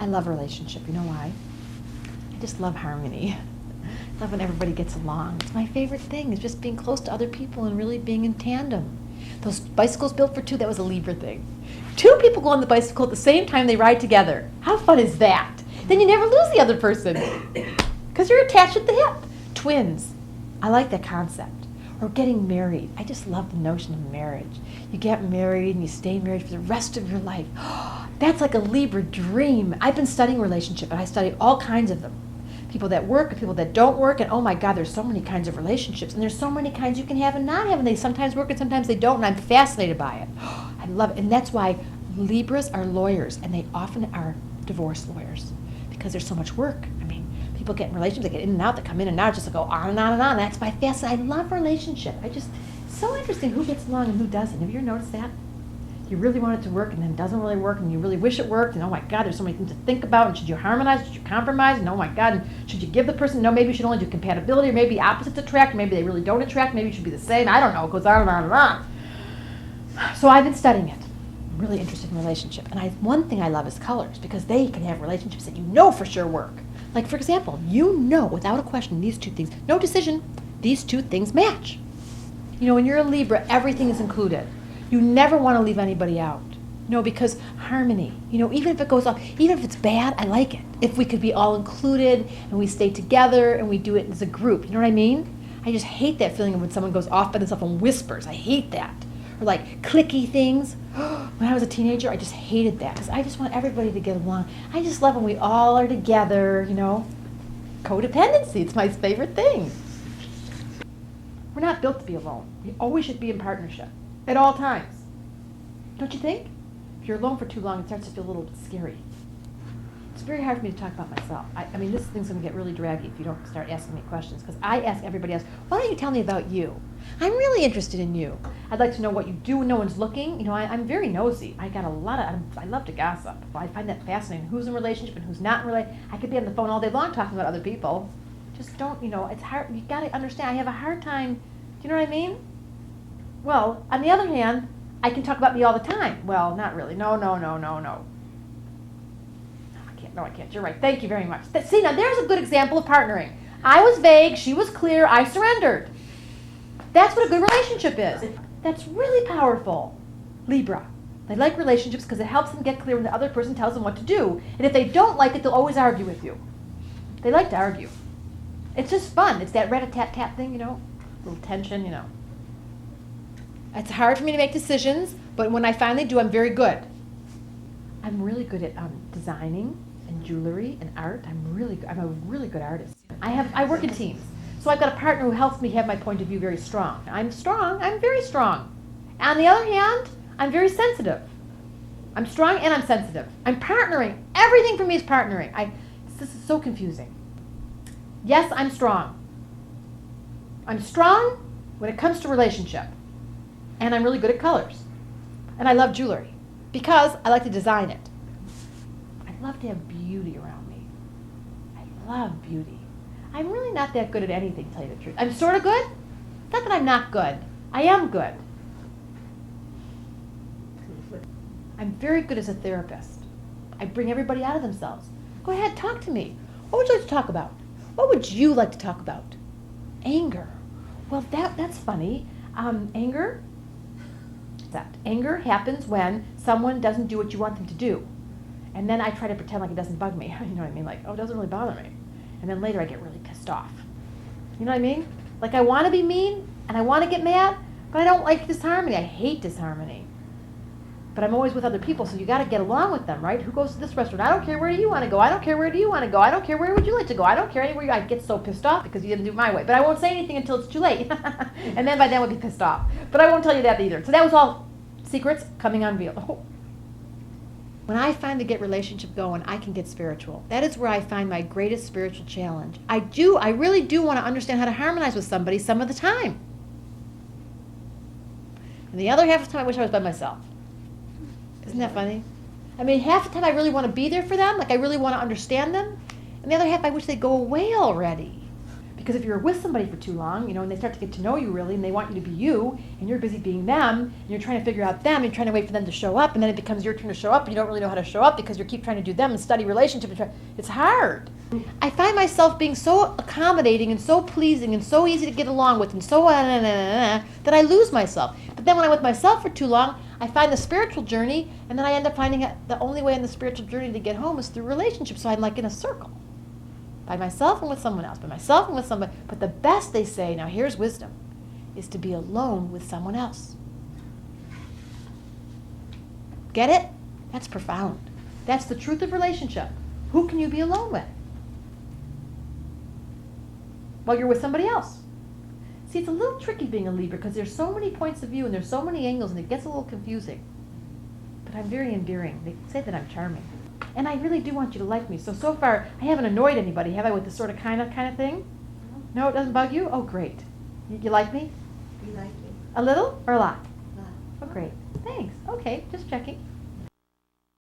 I love relationship. You know why? I just love harmony. I love when everybody gets along. It's my favorite thing, is just being close to other people and really being in tandem. Those bicycles built for two, that was a Libra thing. Two people go on the bicycle at the same time, they ride together. How fun is that? Then you never lose the other person because you're attached at the hip. Twins. I like that concept. Or getting married. I just love the notion of marriage. You get married and you stay married for the rest of your life. That's like a Libra dream. I've been studying relationship, and I study all kinds of them. People that work and people that don't work, and oh my God, there's so many kinds of relationships, and there's so many kinds you can have and not have, and they sometimes work and sometimes they don't, and I'm fascinated by it. I love it, and that's why Libras are lawyers, and they often are divorce lawyers, because there's so much work. I mean, people get in relationships, they get in and out, they come in and out, just go on and on and on. That's why I love relationship. It's so interesting who gets along and who doesn't. Have you ever noticed that? You really want it to work, and then it doesn't really work, and you really wish it worked, and oh my God, there's so many things to think about, and should you harmonize, should you compromise, and oh my God, and should you give the person, no, maybe you should only do compatibility, or maybe opposites attract, maybe they really don't attract, maybe you should be the same, I don't know, it goes on and on and on. So I've been studying it. I'm really interested in relationship, and one thing I love is colors, because they can have relationships that you know for sure work. Like, for example, you know without a question these two things, no decision, these two things match. You know, when you're a Libra, everything is included. You never want to leave anybody out. No, because harmony, you know, even if it goes off, even if it's bad, I like it. If we could be all included and we stay together and we do it as a group, you know what I mean? I just hate that feeling of when someone goes off by themselves and whispers. I hate that. Or like clicky things. When I was a teenager, I just hated that, because I just want everybody to get along. I just love when we all are together, you know. Codependency, it's my favorite thing. We're not built to be alone. We always should be in partnership. At all times. Don't you think? If you're alone for too long, it starts to feel a little bit scary. It's very hard for me to talk about myself. I mean, this thing's going to get really draggy if you don't start asking me questions, because I ask everybody else, why don't you tell me about you? I'm really interested in you. I'd like to know what you do when no one's looking. You know, I'm very nosy. I love to gossip. I find that fascinating. Who's in a relationship and who's not in a relationship. I could be on the phone all day long talking about other people. Just don't, you know, it's hard. You got to understand, I have a hard time. Do you know what I mean? Well, on the other hand, I can talk about me all the time. Well, not really. No. I can't. You're right. Thank you very much. See, now there's a good example of partnering. I was vague. She was clear. I surrendered. That's what a good relationship is. That's really powerful. Libra. They like relationships because it helps them get clear when the other person tells them what to do. And if they don't like it, they'll always argue with you. They like to argue. It's just fun. It's that rat-a-tat-tat thing, you know, a little tension, you know. It's hard for me to make decisions, but when I finally do, I'm very good. I'm really good at designing and jewelry and art. I'm a really good artist. I work in teams. So I've got a partner who helps me have my point of view very strong. I'm very strong. On the other hand, I'm very sensitive. I'm strong and I'm sensitive. I'm partnering. Everything for me is partnering. This is so confusing. Yes, I'm strong. I'm strong when it comes to relationship. And I'm really good at colors. And I love jewelry because I like to design it. I love to have beauty around me. I love beauty. I'm really not that good at anything, to tell you the truth. I'm sort of good. It's not that I'm not good. I am good. I'm very good as a therapist. I bring everybody out of themselves. Go ahead, talk to me. What would you like to talk about? What would you like to talk about? Anger. Well, that's funny. Anger happens when someone doesn't do what you want them to do. And then I try to pretend like it doesn't bug me. You know what I mean? Like, oh, it doesn't really bother me. And then later I get really pissed off. You know what I mean? Like, I want to be mean and I want to get mad, but I don't like disharmony. I hate disharmony. But I'm always with other people, so you got to get along with them, right? Who goes to this restaurant? I don't care where you want to go. I don't care where do you want to go. I don't care where would you like to go. I don't care anywhere. I get so pissed off because you didn't do it my way. But I won't say anything until it's too late. And then by then I'll be pissed off. But I won't tell you that either. So that was all secrets coming unveiled. Oh. When I finally get relationship going, I can get spiritual. That is where I find my greatest spiritual challenge. I really do want to understand how to harmonize with somebody some of the time. And the other half of the time I wish I was by myself. Isn't that funny? I mean, half the time I really want to be there for them, like I really want to understand them. And the other half I wish they'd go away already. Because if you're with somebody for too long, and they start to get to know you really, and they want you to be you, and you're busy being them, and you're trying to figure out them, and you're trying to wait for them to show up, and then it becomes your turn to show up, and you don't really know how to show up because you keep trying to do them and study relationships. It's hard. I find myself being so accommodating and so pleasing and so easy to get along with and so that I lose myself. But then when I'm with myself for too long, I find the spiritual journey, and then I end up finding the only way in the spiritual journey to get home is through relationships. So I'm like in a circle. By myself and with someone else, by myself and with somebody. But the best, they say, now here's wisdom, is to be alone with someone else. Get it? That's profound. That's the truth of relationship. Who can you be alone with? Well, you're with somebody else. See, it's a little tricky being a Libra because there's so many points of view and there's so many angles and it gets a little confusing. But I'm very endearing. They say that I'm charming. And I really do want you to like me. So far, I haven't annoyed anybody, have I, with this sort of kind of thing? No, it doesn't bug you? Oh, great. You like me? You like me. A little or a lot? Lot. Oh, great. Thanks. Okay, just checking.